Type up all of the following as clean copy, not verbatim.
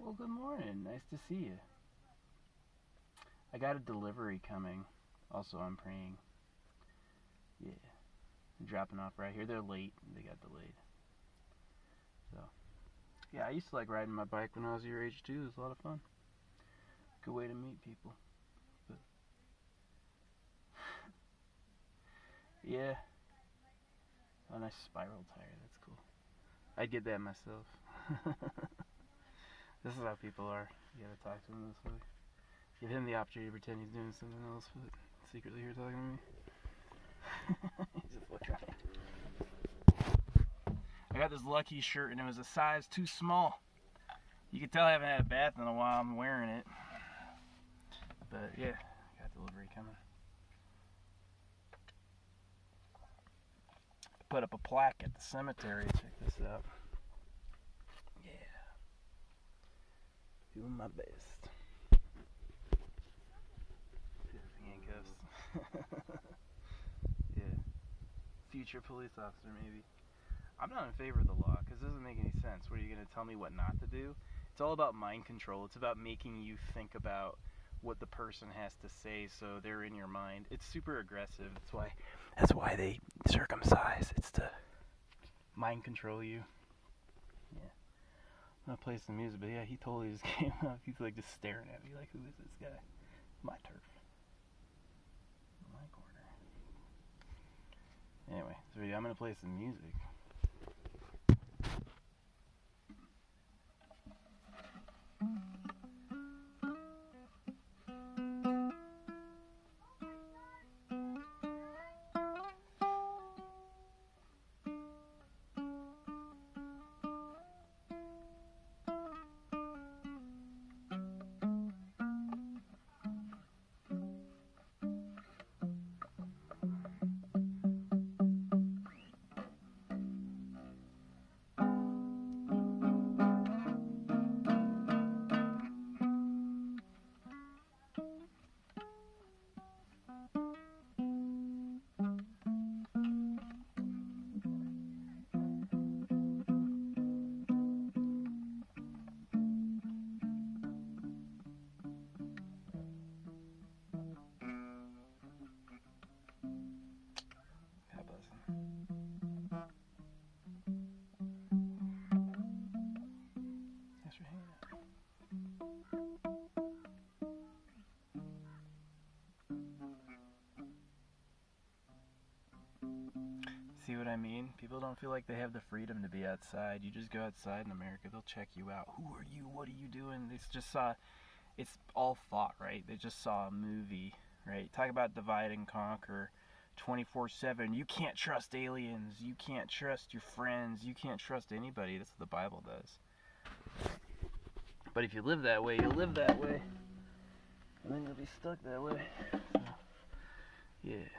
Well, good morning. Nice to see you. I got a delivery coming. Also, I'm praying. Yeah. I'm dropping off right here. They're late. They got delayed. So, yeah, I used to like riding my bike when I was your age too. It was a lot of fun. Good way to meet people. But, yeah. Oh, nice spiral tire. That's cool. I'd get that myself. This is how people are. You gotta talk to them this way. Give him the opportunity to pretend he's doing something else, but secretly here talking to me. He's a foot traffic. I got this Lucky shirt and it was a size too small. You can tell I haven't had a bath in a while. I'm wearing it. But yeah, got delivery coming. Put up a plaque at the cemetery. Check this out. Yeah. Doing my best. Handcuffs. Yeah. Future police officer, maybe. I'm not in favor of the law because it doesn't make any sense. What are you going to tell me what not to do? It's all about mind control. It's about making you think about what the person has to say so they're in your mind. It's super aggressive. That's why they circumcise. It's to mind control you. Yeah. I'm gonna play some music, but yeah, he totally just came up. He's like just staring at me like, who is this guy? My turf. My corner. Anyway, so yeah, I'm gonna play some music. God bless him. Thanks for hanging out. See what I mean? People don't feel like they have the freedom to be outside. You just go outside in America, they'll check you out. Who are you? What are you doing? It's all thought, right? They just saw a movie, right? Talk about divide and conquer 24/7. You can't trust aliens. You can't trust your friends. You can't trust anybody. That's what the Bible does. But if you live that way, you'll live that way. And then you'll be stuck that way. So, yeah.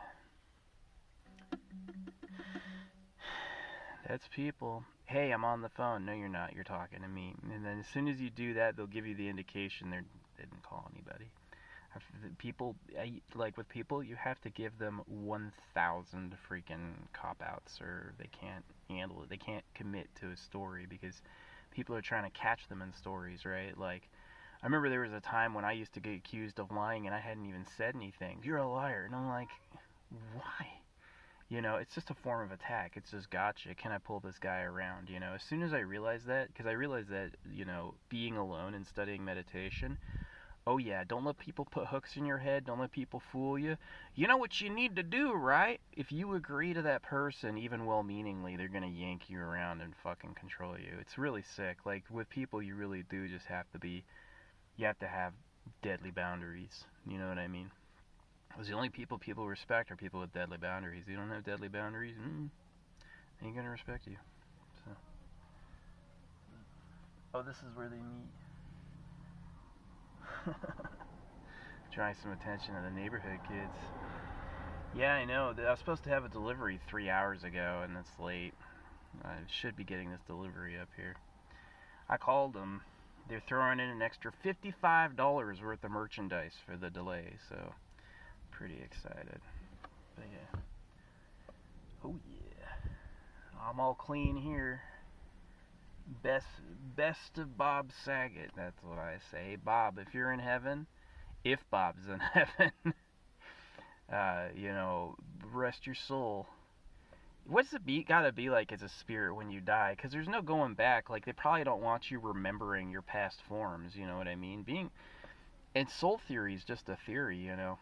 That's people. Hey, I'm on the phone. No, you're not. You're talking to me. And then as soon as you do that, they'll give you the indication they didn't call anybody. People, like with people, you have to give them 1,000 freaking cop-outs or they can't handle it. They can't commit to a story because people are trying to catch them in stories, right? Like, I remember there was a time when I used to get accused of lying and I hadn't even said anything. You're a liar. And I'm like, why? You know, it's just a form of attack. It's just gotcha. Can I pull this guy around? You know, as soon as I realized that, because I realized that, you know, being alone and studying meditation, oh yeah, don't let people put hooks in your head. Don't let people fool you. You know what you need to do, right? If you agree to that person, even well-meaningly, they're going to yank you around and fucking control you. It's really sick. Like, with people, you really do just have to be, you have to have deadly boundaries. You know what I mean? Because the only people respect are people with deadly boundaries. You don't have deadly boundaries, they ain't gonna respect you. So. Oh, this is where they meet. Drawing some attention to the neighborhood kids. Yeah, I know. I was supposed to have a delivery 3 hours ago, and it's late. I should be getting this delivery up here. I called them. They're throwing in an extra $55 worth of merchandise for the delay, so pretty excited. But yeah. Oh yeah. I'm all clean here. Best, best of Bob Saget. That's what I say. Bob, if you're in heaven, if Bob's in heaven, you know, rest your soul. What's the beat gotta be like as a spirit when you die? Because there's no going back. Like, they probably don't want you remembering your past forms, you know what I mean? And soul theory is just a theory, you know.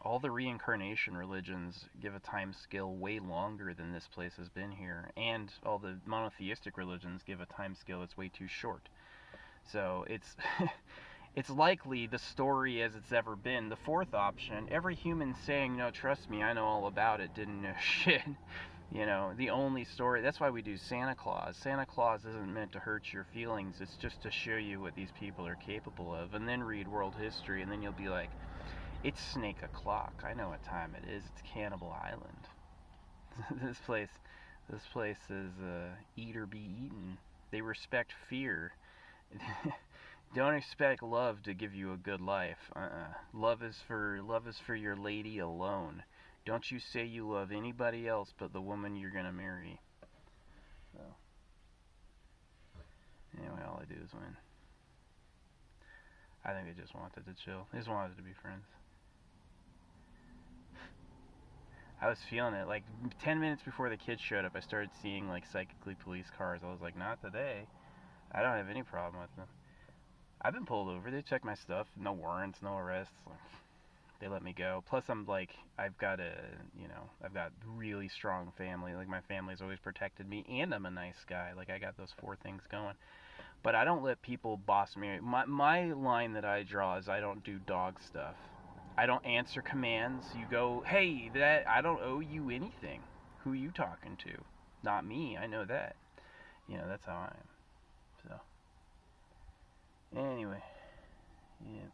All the reincarnation religions give a time scale way longer than this place has been here. And all the monotheistic religions give a time scale that's way too short. So it's it's likely the story as it's ever been. The fourth option, every human saying, no, trust me, I know all about it, didn't know shit. You know, the only story, that's why we do Santa Claus. Santa Claus isn't meant to hurt your feelings, it's just to show you what these people are capable of. And then read world history, and then you'll be like, it's snake o'clock. I know what time it is. It's Cannibal Island. This place is eat or be eaten. They respect fear. Don't expect love to give you a good life. Love is for your lady alone. Don't you say you love anybody else but the woman you're gonna marry. So anyway, all I do is win. I think they just wanted to chill. They just wanted to be friends. I was feeling it. Like 10 minutes before the kids showed up, I started seeing like psychically police cars. I was like, not today. I don't have any problem with them. I've been pulled over. They checked my stuff. No warrants, no arrests. They let me go. Plus, I'm like, I've got really strong family. Like, my family's always protected me, and I'm a nice guy. Like, I got those 4 things going. But I don't let people boss me. My line that I draw is I don't do dog stuff. I don't answer commands. You go, hey, I don't owe you anything. Who you talking to? Not me. I know that. You know, that's how I am. So, anyway. Yep.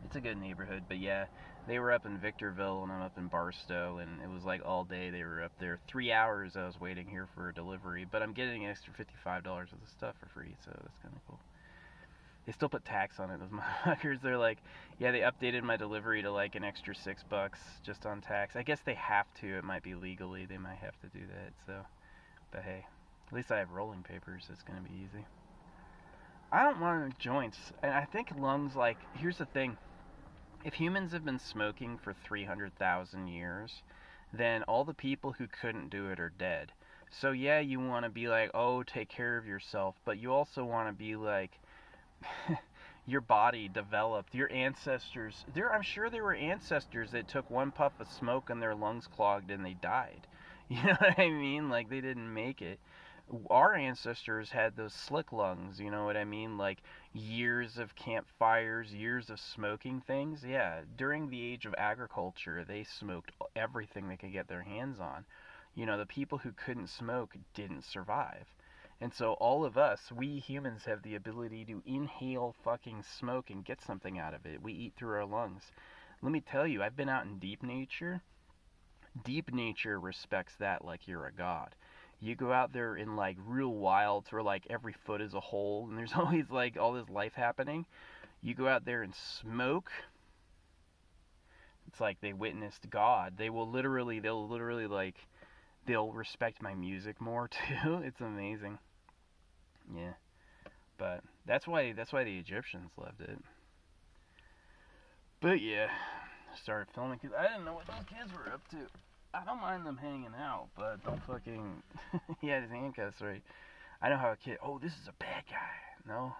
It's a good neighborhood, but yeah, they were up in Victorville and I'm up in Barstow, and it was like all day they were up there. 3 hours I was waiting here for a delivery, but I'm getting an extra $55 of the stuff for free, so that's kind of cool. They still put tax on it, those motherfuckers. They're like, yeah, they updated my delivery to like an extra $6 just on tax. I guess they have to. It might be legally. They might have to do that. So, but hey, at least I have rolling papers. It's gonna be easy. I don't want joints, and I think lungs. Like, here's the thing: if humans have been smoking for 300,000 years, then all the people who couldn't do it are dead. So yeah, you want to be like, oh, take care of yourself, but you also want to be like, your body developed, your ancestors, I'm sure there were ancestors that took one puff of smoke and their lungs clogged and they died. You know what I mean? Like, they didn't make it. Our ancestors had those slick lungs, you know what I mean? Like, years of campfires, years of smoking things. Yeah, during the age of agriculture, they smoked everything they could get their hands on. You know, the people who couldn't smoke didn't survive. And so all of us, we humans, have the ability to inhale fucking smoke and get something out of it. We eat through our lungs. Let me tell you, I've been out in deep nature. Deep nature respects that like you're a god. You go out there in like real wilds where like every foot is a hole and there's always like all this life happening. You go out there and smoke. It's like they witnessed God. They'll literally like, they'll respect my music more too. It's amazing. Yeah, but that's why the Egyptians loved it. But yeah, started filming because I didn't know what those kids were up to. I don't mind them hanging out, but don't fucking yeah, his handcuffs right. I know how a kid. Oh, this is a bad guy. No,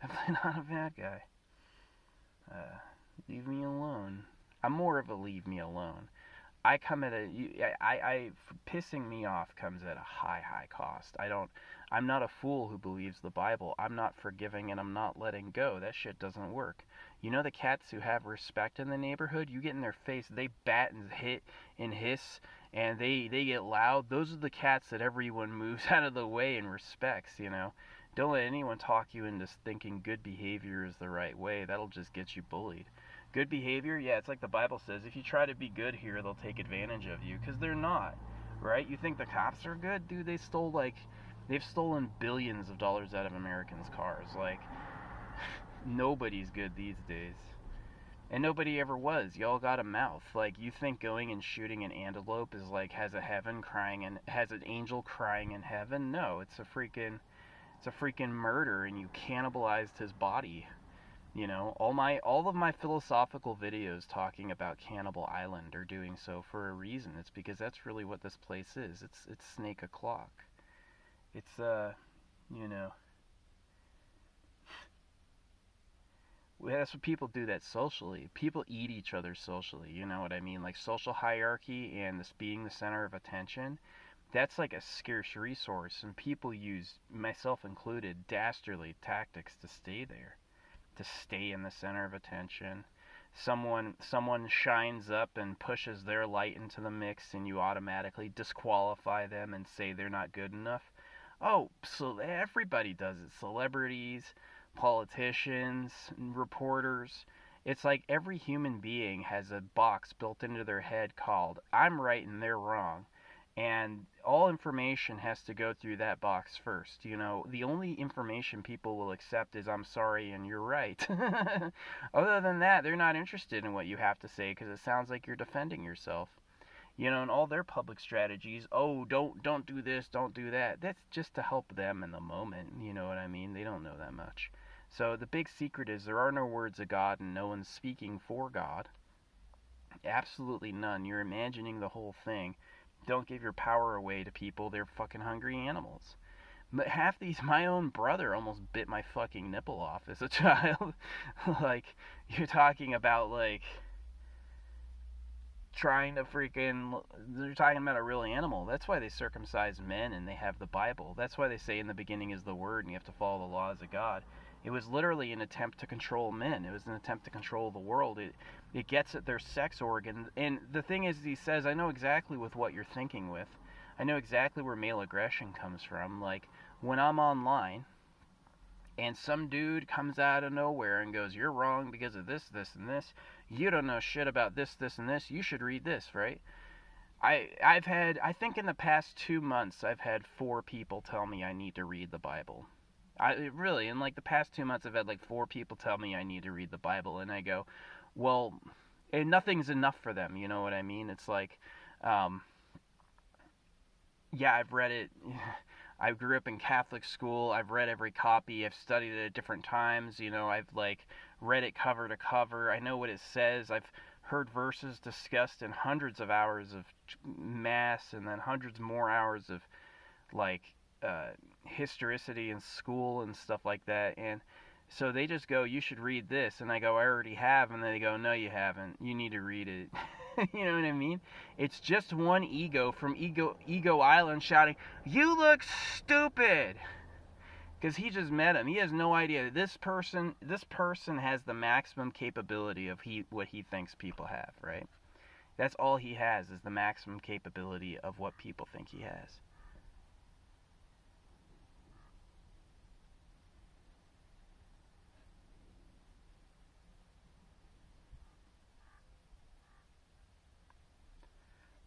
definitely not a bad guy. Leave me alone. I'm more of a leave me alone. I come at pissing me off comes at a high cost. I'm not a fool who believes the Bible. I'm not forgiving and I'm not letting go. That shit doesn't work. You know the cats who have respect in the neighborhood? You get in their face, they bat and hit and hiss, and they get loud. Those are the cats that everyone moves out of the way and respects, you know? Don't let anyone talk you into thinking good behavior is the right way. That'll just get you bullied. Good behavior, yeah, it's like the Bible says. If you try to be good here, they'll take advantage of you, because they're not, right? You think the cops are good? Dude, they've stolen billions of dollars out of Americans' cars. Like, nobody's good these days. And nobody ever was. Y'all got a mouth. Like, you think going and shooting an antelope is like has a heaven crying and has an angel crying in heaven? No, it's a freaking murder, and you cannibalized his body. You know, all of my philosophical videos talking about Cannibal Island are doing so for a reason. It's because that's really what this place is. It's snake o'clock. It's you know, that's what people do that socially. People eat each other socially, you know what I mean? Like social hierarchy and this being the center of attention, that's like a scarce resource, and people use, myself included, dastardly tactics to stay there, to stay in the center of attention. Someone shines up and pushes their light into the mix, and you automatically disqualify them and say they're not good enough. Oh, so everybody does it. Celebrities, politicians, reporters. It's like every human being has a box built into their head called I'm right and they're wrong. And all information has to go through that box first. You know, the only information people will accept is I'm sorry and you're right. Other than that, they're not interested in what you have to say because it sounds like you're defending yourself. You know, and all their public strategies, oh, don't do this, don't do that. That's just to help them in the moment. You know what I mean? They don't know that much. So the big secret is there are no words of God and no one's speaking for God. Absolutely none. You're imagining the whole thing. Don't give your power away to people. They're fucking hungry animals. But half these, my own brother almost bit my fucking nipple off as a child. Like, you're talking about, like, trying to freaking, they're talking about a real animal. That's why they circumcise men and they have the Bible. That's why they say in the beginning is the Word and you have to follow the laws of God. It was literally an attempt to control men. It was an attempt to control the world. It gets at their sex organ. And the thing is, he says, I know exactly with what you're thinking with. I know exactly where male aggression comes from. Like, when I'm online and some dude comes out of nowhere and goes, you're wrong because of this, this, and this. You don't know shit about this, this, and this. You should read this, right? I think in the past 2 months, I've had 4 people tell me I need to read the Bible. Really, in like the past 2 months, I've had like 4 people tell me I need to read the Bible, and I go, well, and nothing's enough for them, you know what I mean? It's like, yeah, I've read it. I grew up in Catholic school. I've read every copy. I've studied it at different times. You know, I've like read it cover to cover. I know what it says. I've heard verses discussed in hundreds of hours of mass, and then hundreds more hours of like historicity in school and stuff like that. And so they just go, you should read this, and I go, I already have. And then they go, no, you haven't. You need to read it. You know what I mean? It's just one ego from Ego Island shouting, you look stupid, because he just met him. He has no idea. This person has the maximum capability of what he thinks people have, right? That's all he has, is the maximum capability of what people think he has.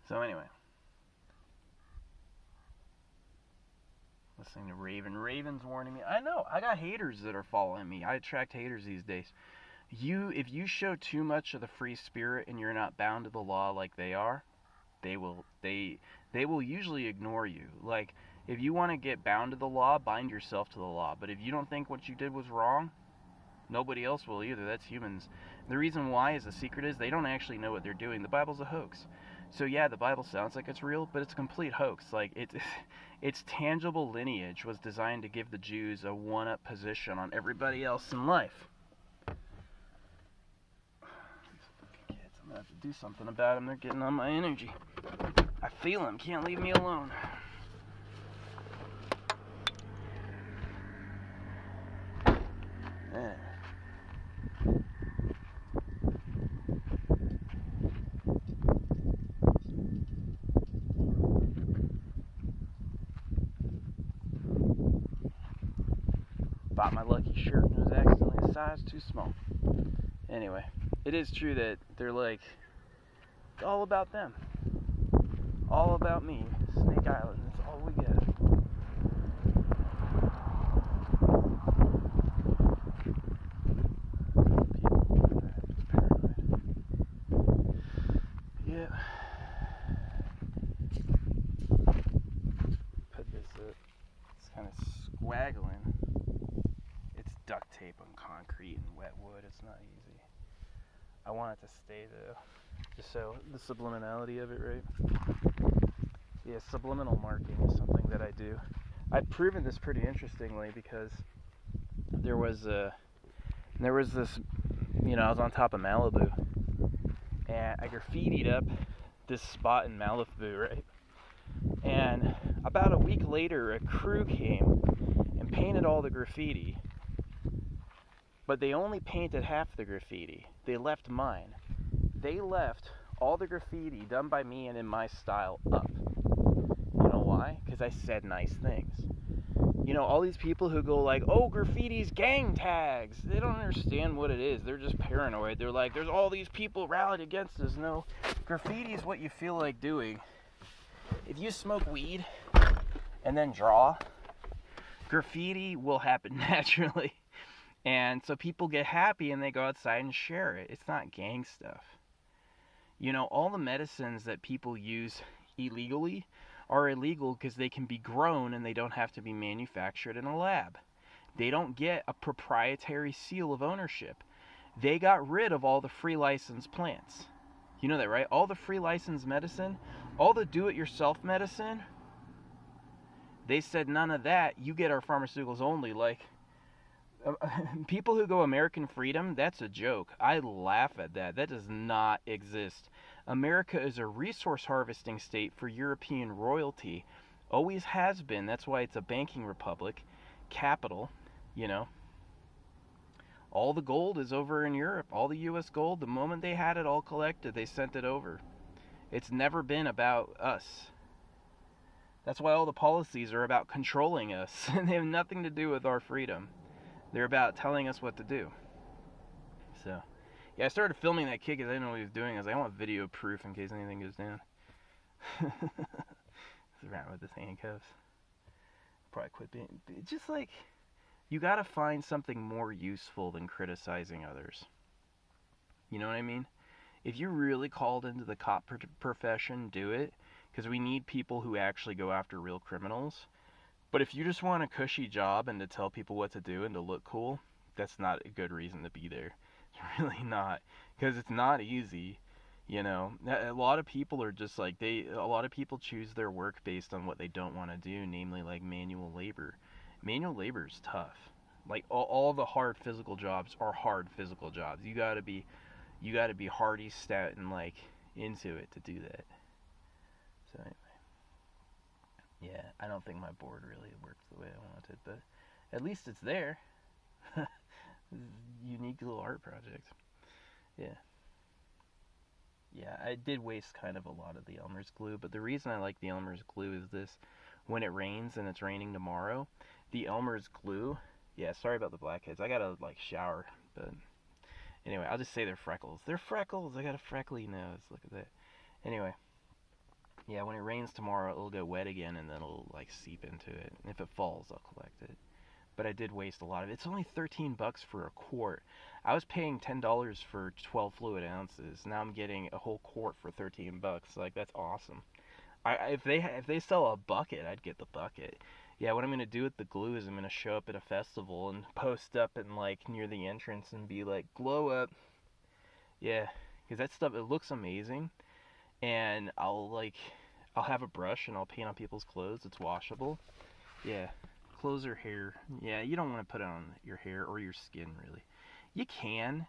So anyway, listening to Raven. Raven's warning me. I know, I got haters that are following me. I attract haters these days. If you show too much of the free spirit and you're not bound to the law like they are, they will usually ignore you. Like, if you want to get bound to the law, bind yourself to the law. But if you don't think what you did was wrong, nobody else will either. That's humans. The reason why is the secret is they don't actually know what they're doing. The Bible's a hoax. So yeah, the Bible sounds like it's real, but it's a complete hoax. Like, its tangible lineage was designed to give the Jews a one-up position on everybody else in life. These fucking kids, I'm gonna have to do something about them. They're getting on my energy. I feel them. Can't leave me alone. Yeah. Bought my lucky shirt and it was accidentally a size too small. Anyway, it is true that they're like, it's all about them. All about me. Snake Island, that's all we get. People are paranoid. kind of squaggling. It's duct tape on concrete and wet wood. It's not easy. I want it to stay though, just so the subliminality of it, right? Yeah, subliminal marking is something that I do. I've proven this pretty interestingly because there was this, I was on top of Malibu, and I graffitied up this spot in Malibu, right? And about a week later, a crew came and painted all the graffiti, but they only painted half the graffiti. They left mine. They left all the graffiti done by me and in my style up. You know why? Because I said nice things. You know, all these people who go like, oh, graffiti's gang tags. They don't understand what it is. They're just paranoid. They're like, there's all these people rallied against us. No, graffiti is what you feel like doing. If you smoke weed and then draw, graffiti will happen naturally. And so people get happy and they go outside and share it. It's not gang stuff. You know, all the medicines that people use illegally are illegal because they can be grown and they don't have to be manufactured in a lab. They don't get a proprietary seal of ownership. They got rid of all the free licensed plants. You know that, right? All the free licensed medicine, all the do-it-yourself medicine, they said none of that. You get our pharmaceuticals only. Like, people who go American freedom, that's a joke. I laugh at that. That does not exist. America is a resource harvesting state for European royalty. Always has been. That's why it's a banking republic. Capital, you know. All the gold is over in Europe. All the U.S. gold, the moment they had it all collected, they sent it over. It's never been about us. That's why all the policies are about controlling us. They have nothing to do with our freedom. They're about telling us what to do. So, yeah, I started filming that kid because I didn't know what he was doing. I was like, I want video proof in case anything goes down. He's around with his handcuffs. Probably quit being... It's just like, you gotta find something more useful than criticizing others. You know what I mean? If you're really called into the cop profession, do it. Because we need people who actually go after real criminals. But if you just want a cushy job and to tell people what to do and to look cool, that's not a good reason to be there. It's really not. Because it's not easy, you know. A lot of people are just like, a lot of people choose their work based on what they don't want to do, namely like manual labor. Manual labor is tough. Like all the hard physical jobs are hard physical jobs. You gotta be hardy, stout, and like into it to do that. So anyway. Yeah, I don't think my board really works the way I wanted, but at least it's there. Unique little art project. Yeah. Yeah, I did waste kind of a lot of the Elmer's glue, but the reason I like the Elmer's glue is this. When it rains, and it's raining tomorrow, the Elmer's glue... Yeah, sorry about the blackheads. I gotta, like, shower, but... Anyway, I'll just say they're freckles. They're freckles! I got a freckly nose. Look at that. Anyway... Yeah, when it rains tomorrow, it'll get wet again, and then it'll, like, seep into it. And if it falls, I'll collect it. But I did waste a lot of it. It's only $13 for a quart. I was paying $10 for 12 fluid ounces. Now I'm getting a whole quart for $13. Like, that's awesome. If they sell a bucket, I'd get the bucket. Yeah, what I'm going to do with the glue is I'm going to show up at a festival and post up and, like, near the entrance and be like, glow up. Yeah, because that stuff, it looks amazing. And I'll have a brush and I'll paint on people's clothes. It's washable. Yeah. Clothes or hair. Yeah, you don't want to put it on your hair or your skin, really. You can,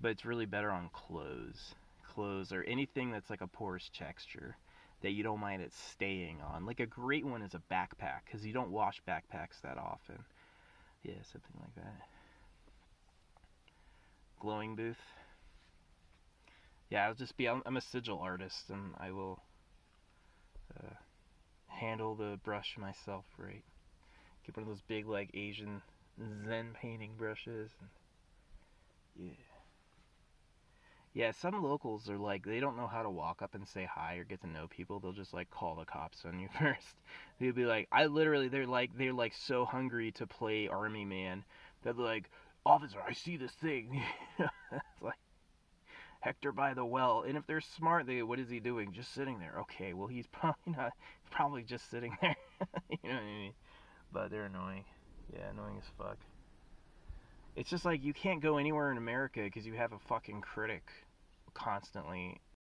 but it's really better on clothes. Clothes or anything that's like a porous texture that you don't mind it staying on. Like a great one is a backpack, because you don't wash backpacks that often. Yeah, something like that. Glowing booth. Yeah, I'm a sigil artist, and I will handle the brush myself, right? Get one of those big, like, Asian Zen painting brushes. And yeah, some locals are like, they don't know how to walk up and say hi or get to know people. They'll just, like, call the cops on you first. They'll be like, they're like so hungry to play army man that they're like, officer, I see this thing. It's like, Hector by the well. And if they're smart, what is he doing? Just sitting there. Okay, well, he's probably just sitting there. You know what I mean? but they're annoying. Yeah, annoying as fuck. It's just like you can't go anywhere in America because you have a fucking critic constantly